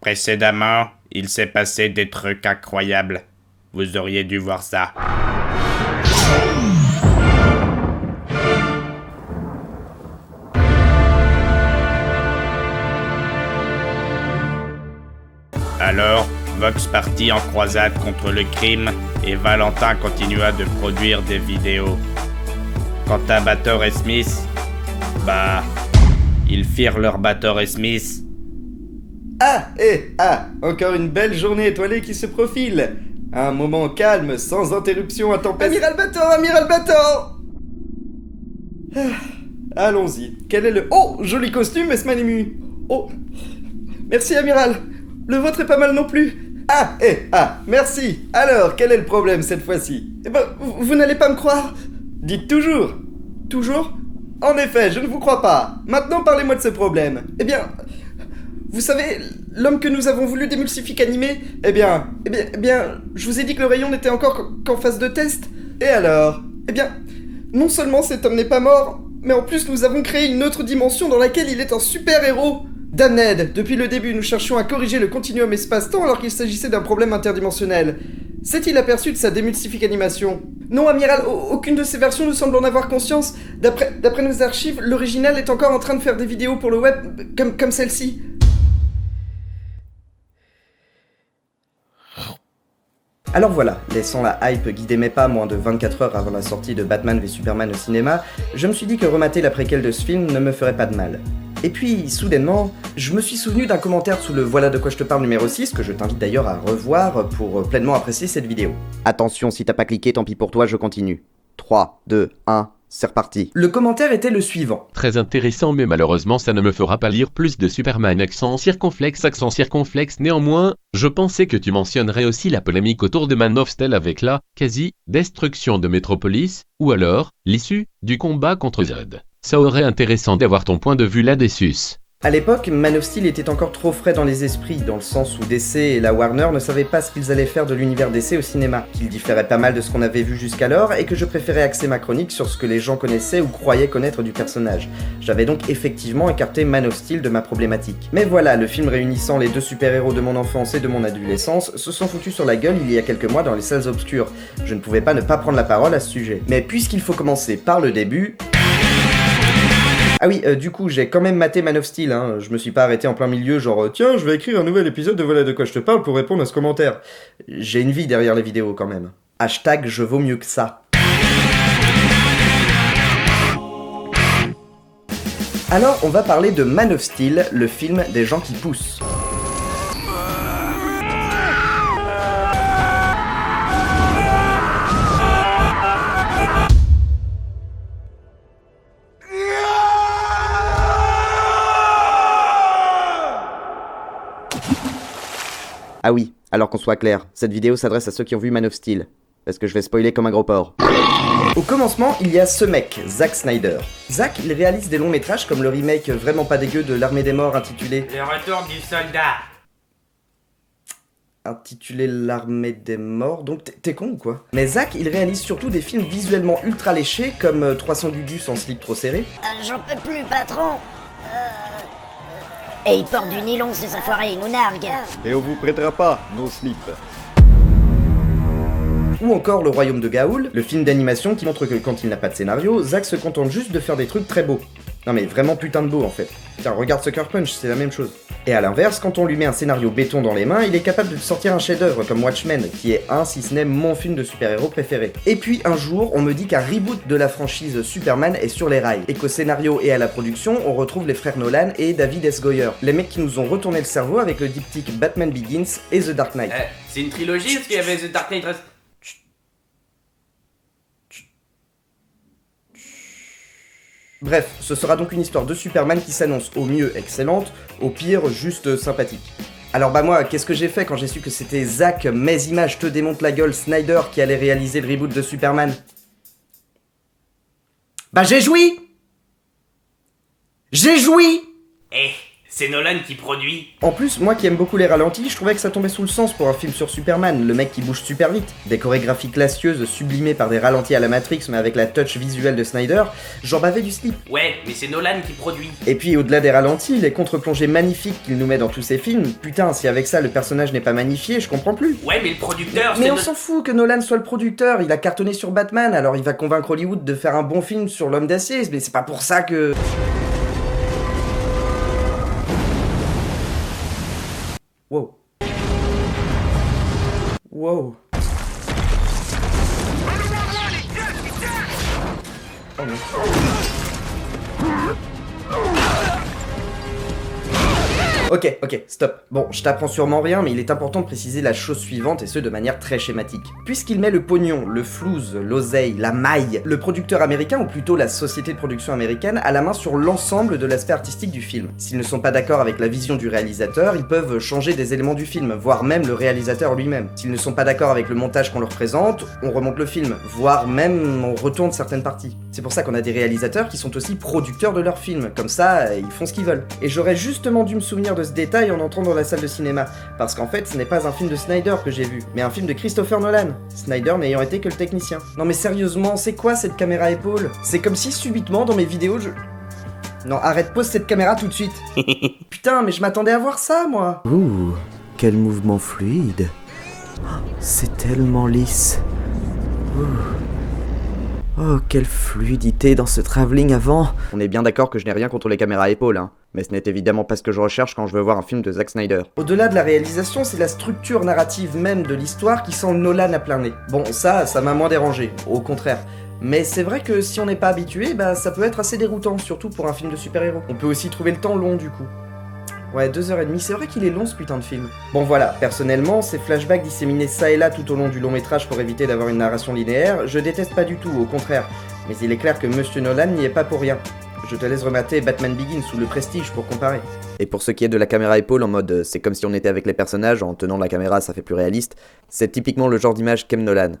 Précédemment, il s'est passé des trucs incroyables. Vous auriez dû voir ça. Alors, Vox partit en croisade contre le crime et Valentin continua de produire des vidéos. Quant à Bator et Smith, ils firent leur Bator et Smith. Encore une belle journée étoilée qui se profile. Un moment calme, sans interruption intempestive. Amiral Bator Allons-y. Quel est le... Oh, joli costume, Esman ému. Oh, merci, amiral. Le vôtre est pas mal non plus. Merci. Alors, quel est le problème cette fois-ci? Vous n'allez pas me croire? Dites toujours. Toujours? En effet, je ne vous crois pas. Maintenant, parlez-moi de ce problème. Vous savez, l'homme que nous avons voulu démulsifier animé, je vous ai dit que le rayon n'était encore qu'en phase de test. Et alors? Non seulement cet homme n'est pas mort, mais en plus nous avons créé une autre dimension dans laquelle il est un super-héros. Damned, depuis le début, nous cherchions à corriger le continuum espace-temps alors qu'il s'agissait d'un problème interdimensionnel. S'est-il aperçu de sa démulsifique animation? Non, amiral, aucune de ces versions ne semble en avoir conscience. D'après nos archives, l'original est encore en train de faire des vidéos pour le web, comme celle-ci. Alors voilà, laissant la hype guider mes pas moins de 24 heures avant la sortie de Batman v Superman au cinéma, je me suis dit que remater la préquelle de ce film ne me ferait pas de mal. Et puis, soudainement, je me suis souvenu d'un commentaire sous le Voilà de quoi je te parle numéro 6, que je t'invite d'ailleurs à revoir pour pleinement apprécier cette vidéo. Attention, si t'as pas cliqué, tant pis pour toi, je continue. 3, 2, 1... c'est reparti. Le commentaire était le suivant. Très intéressant, mais malheureusement ça ne me fera pas lire plus de Superman accent circonflexe. Néanmoins, je pensais que tu mentionnerais aussi la polémique autour de Man of Steel avec la quasi-destruction de Metropolis, ou alors l'issue du combat contre Zod. Ça aurait intéressant d'avoir ton point de vue là-dessus. À l'époque, Man of Steel était encore trop frais dans les esprits, dans le sens où DC et la Warner ne savaient pas ce qu'ils allaient faire de l'univers DC au cinéma, qu'il différait pas mal de ce qu'on avait vu jusqu'alors, et que je préférais axer ma chronique sur ce que les gens connaissaient ou croyaient connaître du personnage. J'avais donc effectivement écarté Man of Steel de ma problématique. Mais voilà, le film réunissant les deux super-héros de mon enfance et de mon adolescence se sont foutus sur la gueule il y a quelques mois dans les salles obscures. Je ne pouvais pas ne pas prendre la parole à ce sujet. Mais puisqu'il faut commencer par le début... du coup, j'ai quand même maté Man of Steel, hein. Je me suis pas arrêté en plein milieu, genre tiens, je vais écrire un nouvel épisode de Voilà de quoi je te parle pour répondre à ce commentaire. J'ai une vie derrière les vidéos quand même. Hashtag je vaux mieux que ça. Alors, on va parler de Man of Steel, le film des gens qui poussent. Ah oui, alors qu'on soit clair, cette vidéo s'adresse à ceux qui ont vu Man of Steel, parce que je vais spoiler comme un gros porc. Au commencement, il y a ce mec, Zack Snyder. Zack, il réalise des longs métrages comme le remake vraiment pas dégueu de l'Armée des Morts intitulé... Le retour du soldat. Intitulé L'Armée des Morts, donc t'es con ou quoi? Mais Zack, il réalise surtout des films visuellement ultra léchés comme 300 Gugus en slip trop serré. J'en peux plus, patron. Et il porte du nylon, ces enfoirés, ils nous narguent. Et on vous prêtera pas nos slips. Ou encore Le Royaume de Gaoul, le film d'animation qui montre que quand il n'a pas de scénario, Zack se contente juste de faire des trucs très beaux. Non mais vraiment putain de beau en fait. Tiens, regarde Sucker Punch, c'est la même chose. Et à l'inverse, quand on lui met un scénario béton dans les mains, il est capable de sortir un chef-d'œuvre comme Watchmen, qui est si ce n'est mon film de super-héros préféré. Et puis un jour, on me dit qu'un reboot de la franchise Superman est sur les rails, et qu'au scénario et à la production, on retrouve les frères Nolan et David S. Goyer, les mecs qui nous ont retourné le cerveau avec le diptyque Batman Begins et The Dark Knight. C'est une trilogie, parce qu'il y avait The Dark Knight... Bref, ce sera donc une histoire de Superman qui s'annonce au mieux excellente, au pire juste sympathique. Alors moi, qu'est-ce que j'ai fait quand j'ai su que c'était Zack, mes images te démontent la gueule, Snyder qui allait réaliser le reboot de Superman? J'ai joui! J'ai joui! Eh, C'est Nolan qui produit. En plus, moi qui aime beaucoup les ralentis, je trouvais que ça tombait sous le sens pour un film sur Superman, le mec qui bouge super vite. Des chorégraphies classieuses sublimées par des ralentis à la Matrix mais avec la touch visuelle de Snyder, j'en bavais du slip. Ouais, mais c'est Nolan qui produit. Et puis au-delà des ralentis, les contre-plongées magnifiques qu'il nous met dans tous ses films, putain, si avec ça le personnage n'est pas magnifié, je comprends plus. Ouais, mais le producteur, Mais c'est... on s'en fout que Nolan soit le producteur, il a cartonné sur Batman, alors il va convaincre Hollywood de faire un bon film sur l'homme d'acier, mais c'est pas pour ça que... Wow. Wow. Oh non. Ok, stop. Bon, je t'apprends sûrement rien, mais il est important de préciser la chose suivante, et ce de manière très schématique. Puisqu'il met le pognon, le flouze, l'oseille, la maille, le producteur américain, ou plutôt la société de production américaine, a la main sur l'ensemble de l'aspect artistique du film. S'ils ne sont pas d'accord avec la vision du réalisateur, ils peuvent changer des éléments du film, voire même le réalisateur lui-même. S'ils ne sont pas d'accord avec le montage qu'on leur présente, on remonte le film, voire même on retourne certaines parties. C'est pour ça qu'on a des réalisateurs qui sont aussi producteurs de leurs films, comme ça, ils font ce qu'ils veulent. Et j'aurais justement dû me souvenir de ce détail en entrant dans la salle de cinéma, parce qu'en fait ce n'est pas un film de Snyder que j'ai vu, mais un film de Christopher Nolan, Snyder n'ayant été que le technicien. Non mais sérieusement, c'est quoi cette caméra épaule? C'est comme si subitement dans mes vidéos Non, arrête, pose cette caméra tout de suite. Putain, mais je m'attendais à voir ça, moi. Ouh, quel mouvement fluide. C'est tellement lisse. Ouh. Oh, quelle fluidité dans ce travelling avant. On est bien d'accord que je n'ai rien contre les caméras épaules, hein. Mais ce n'est évidemment pas ce que je recherche quand je veux voir un film de Zack Snyder. Au-delà de la réalisation, c'est la structure narrative même de l'histoire qui sent Nolan à plein nez. Bon, ça m'a moins dérangé, au contraire. Mais c'est vrai que si on n'est pas habitué, bah ça peut être assez déroutant, surtout pour un film de super-héros. On peut aussi trouver le temps long du coup. Ouais, 2h30, c'est vrai qu'il est long ce putain de film. Bon voilà, personnellement, ces flashbacks disséminés ça et là tout au long du long métrage pour éviter d'avoir une narration linéaire, je déteste pas du tout, au contraire. Mais il est clair que Monsieur Nolan n'y est pas pour rien. Je te laisse remater Batman Begins ou Le Prestige pour comparer. Et pour ce qui est de la caméra épaule en mode c'est comme si on était avec les personnages, en tenant la caméra ça fait plus réaliste, c'est typiquement le genre d'image qu'aime Nolan.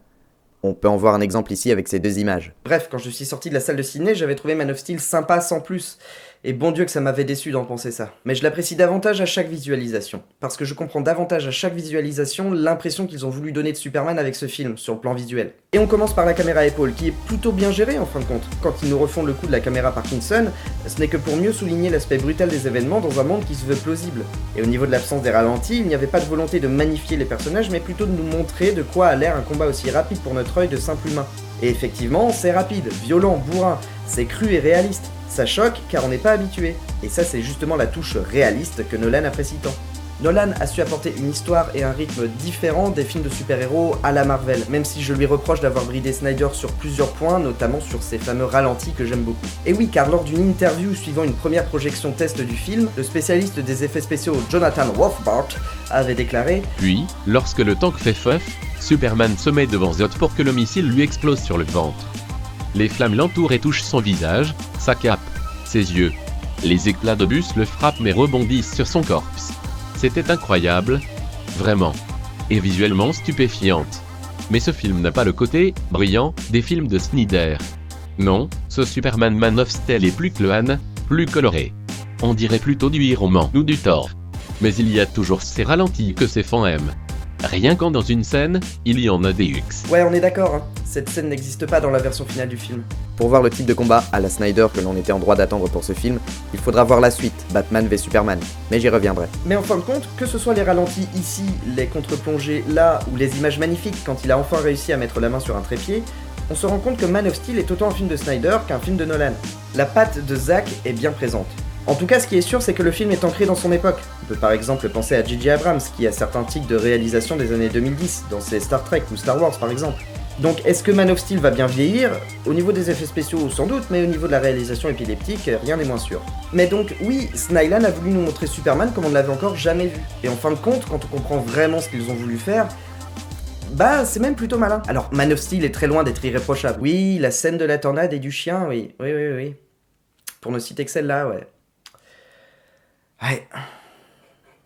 On peut en voir un exemple ici avec ces deux images. Bref, quand je suis sorti de la salle de ciné, j'avais trouvé Man of Steel sympa sans plus. Et bon Dieu que ça m'avait déçu d'en penser ça. Mais je l'apprécie davantage à chaque visualisation. Parce que je comprends davantage à chaque visualisation l'impression qu'ils ont voulu donner de Superman avec ce film, sur le plan visuel. Et on commence par la caméra épaule, qui est plutôt bien gérée en fin de compte. Quand ils nous refont le coup de la caméra Parkinson, ce n'est que pour mieux souligner l'aspect brutal des événements dans un monde qui se veut plausible. Et au niveau de l'absence des ralentis, il n'y avait pas de volonté de magnifier les personnages, mais plutôt de nous montrer de quoi a l'air un combat aussi rapide pour notre œil de simple humain. Et effectivement, c'est rapide, violent, bourrin, c'est cru et réaliste. Ça choque car on n'est pas habitué. Et ça c'est justement la touche réaliste que Nolan apprécie tant. Nolan a su apporter une histoire et un rythme différents des films de super-héros à la Marvel, même si je lui reproche d'avoir bridé Snyder sur plusieurs points, notamment sur ces fameux ralentis que j'aime beaucoup. Et oui, car lors d'une interview suivant une première projection test du film, le spécialiste des effets spéciaux Jonathan Rothbart avait déclaré « Puis, lorsque le tank fait feuf, Superman se met devant Zod pour que le missile lui explose sur le ventre. Les flammes l'entourent et touchent son visage, sa cape, ses yeux. Les éclats d'obus le frappent mais rebondissent sur son corps. C'était incroyable, vraiment. Et visuellement stupéfiante. Mais ce film n'a pas le côté brillant des films de Snyder. Non, ce Superman Man of Steel est plus clown, plus coloré. On dirait plutôt du Iron Man ou du Thor. Mais il y a toujours ces ralentis que ces fans aiment. Rien qu'en dans une scène, il y en a des X. Ouais, on est d'accord, hein. Cette scène n'existe pas dans la version finale du film. Pour voir le type de combat à la Snyder que l'on était en droit d'attendre pour ce film, il faudra voir la suite, Batman v Superman. Mais j'y reviendrai. Mais en fin de compte, que ce soit les ralentis ici, les contre-plongées là, ou les images magnifiques quand il a enfin réussi à mettre la main sur un trépied, on se rend compte que Man of Steel est autant un film de Snyder qu'un film de Nolan. La patte de Zack est bien présente. En tout cas, ce qui est sûr, c'est que le film est ancré dans son époque. On peut par exemple penser à J.J. Abrams, qui a certains tics de réalisation des années 2010, dans ses Star Trek ou Star Wars par exemple. Donc est-ce que Man of Steel va bien vieillir? Au niveau des effets spéciaux sans doute, mais au niveau de la réalisation épileptique, rien n'est moins sûr. Mais donc oui, Snyder a voulu nous montrer Superman comme on ne l'avait encore jamais vu. Et en fin de compte, quand on comprend vraiment ce qu'ils ont voulu faire, bah c'est même plutôt malin. Alors Man of Steel est très loin d'être irréprochable. Oui, la scène de la tornade et du chien, oui. Pour ne citer que celle-là, ouais. Ouais.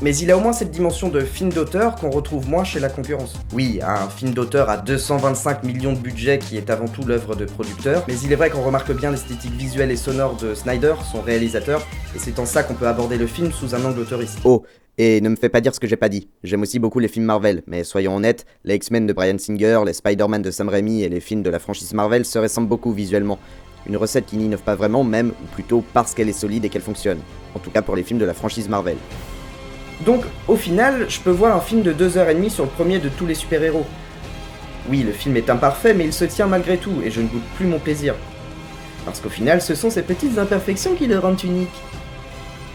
Mais il a au moins cette dimension de film d'auteur qu'on retrouve moins chez la concurrence. Oui, un film d'auteur à 225 millions de budget qui est avant tout l'œuvre de producteur, mais il est vrai qu'on remarque bien l'esthétique visuelle et sonore de Snyder, son réalisateur, et c'est en ça qu'on peut aborder le film sous un angle autoriste. Oh, et ne me fais pas dire ce que j'ai pas dit. J'aime aussi beaucoup les films Marvel, mais soyons honnêtes, les X-Men de Bryan Singer, les Spider-Man de Sam Raimi et les films de la franchise Marvel se ressemblent beaucoup visuellement. Une recette qui n'innove pas vraiment, même, ou plutôt parce qu'elle est solide et qu'elle fonctionne. En tout cas pour les films de la franchise Marvel. Donc, au final, je peux voir un film de 2h30 sur le premier de tous les super-héros. Oui, le film est imparfait, mais il se tient malgré tout, et je ne goûte plus mon plaisir. Parce qu'au final, ce sont ces petites imperfections qui le rendent unique.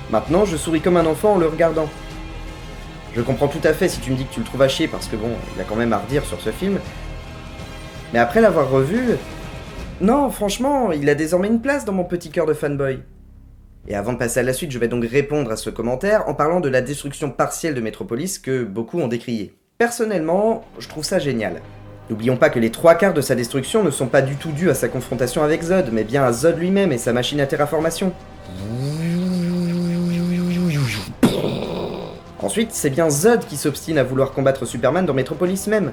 Maintenant, je souris comme un enfant en le regardant. Je comprends tout à fait si tu me dis que tu le trouves à chier, parce que bon, il y a quand même à redire sur ce film. Mais après l'avoir revu... Non, franchement, il a désormais une place dans mon petit cœur de fanboy. Et avant de passer à la suite, je vais donc répondre à ce commentaire en parlant de la destruction partielle de Metropolis que beaucoup ont décrié. Personnellement, je trouve ça génial. N'oublions pas que les 3/4 de sa destruction ne sont pas du tout dus à sa confrontation avec Zod, mais bien à Zod lui-même et sa machine à terraformation. Ensuite, c'est bien Zod qui s'obstine à vouloir combattre Superman dans Metropolis même.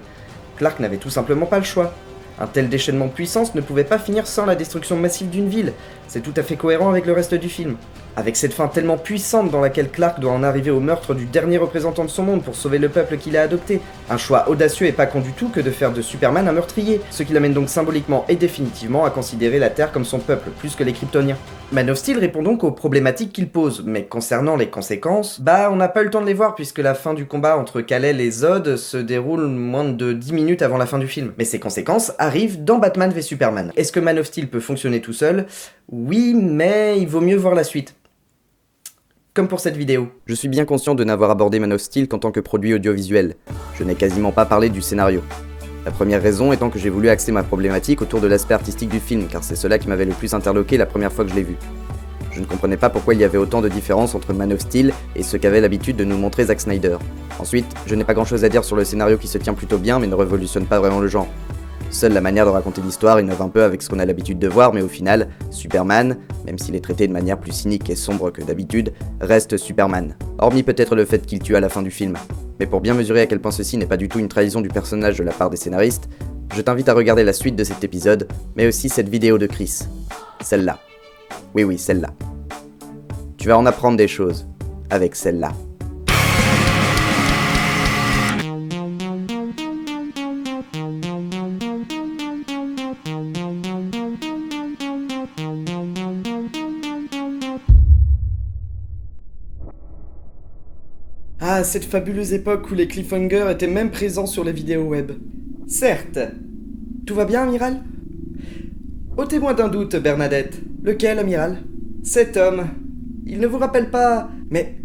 Clark n'avait tout simplement pas le choix. Un tel déchaînement de puissance ne pouvait pas finir sans la destruction massive d'une ville. C'est tout à fait cohérent avec le reste du film. Avec cette fin tellement puissante dans laquelle Clark doit en arriver au meurtre du dernier représentant de son monde pour sauver le peuple qu'il a adopté. Un choix audacieux et pas con du tout que de faire de Superman un meurtrier, ce qui l'amène donc symboliquement et définitivement à considérer la Terre comme son peuple, plus que les Kryptoniens. Man of Steel répond donc aux problématiques qu'il pose, mais concernant les conséquences, on n'a pas eu le temps de les voir puisque la fin du combat entre Kal-El et Zod se déroule moins de 10 minutes avant la fin du film. Mais ces conséquences arrivent dans Batman v Superman. Est-ce que Man of Steel peut fonctionner tout seul ? Oui, mais il vaut mieux voir la suite. Comme pour cette vidéo. Je suis bien conscient de n'avoir abordé Man of Steel qu'en tant que produit audiovisuel. Je n'ai quasiment pas parlé du scénario. La première raison étant que j'ai voulu axer ma problématique autour de l'aspect artistique du film, car c'est cela qui m'avait le plus interloqué la première fois que je l'ai vu. Je ne comprenais pas pourquoi il y avait autant de différences entre Man of Steel et ce qu'avait l'habitude de nous montrer Zack Snyder. Ensuite, je n'ai pas grand chose à dire sur le scénario qui se tient plutôt bien mais ne révolutionne pas vraiment le genre. Seule la manière de raconter l'histoire innove un peu avec ce qu'on a l'habitude de voir, mais au final, Superman, même s'il est traité de manière plus cynique et sombre que d'habitude, reste Superman. Hormis peut-être le fait qu'il tue à la fin du film. Mais pour bien mesurer à quel point ceci n'est pas du tout une trahison du personnage de la part des scénaristes, je t'invite à regarder la suite de cet épisode, mais aussi cette vidéo de Chris. Celle-là. Oui, celle-là. Tu vas en apprendre des choses avec celle-là. Ah, cette fabuleuse époque où les cliffhangers étaient même présents sur les vidéos web. Certes. Tout va bien, amiral ? Ôtez-moi d'un doute, Bernadette. Lequel, amiral ? Cet homme. Il ne vous rappelle pas... Mais...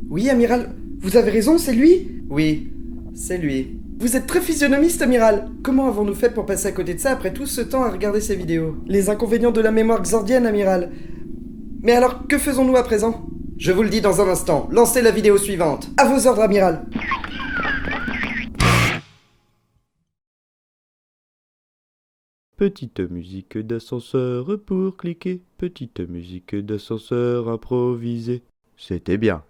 Oui, amiral, vous avez raison, c'est lui ? Oui, c'est lui. Vous êtes très physionomiste, amiral. Comment avons-nous fait pour passer à côté de ça après tout ce temps à regarder ces vidéos ? Les inconvénients de la mémoire xordienne, amiral. Mais alors, que faisons-nous à présent ? Je vous le dis dans un instant, lancez la vidéo suivante. À vos ordres, amiral. Petite musique d'ascenseur pour cliquer, petite musique d'ascenseur improvisée. C'était bien.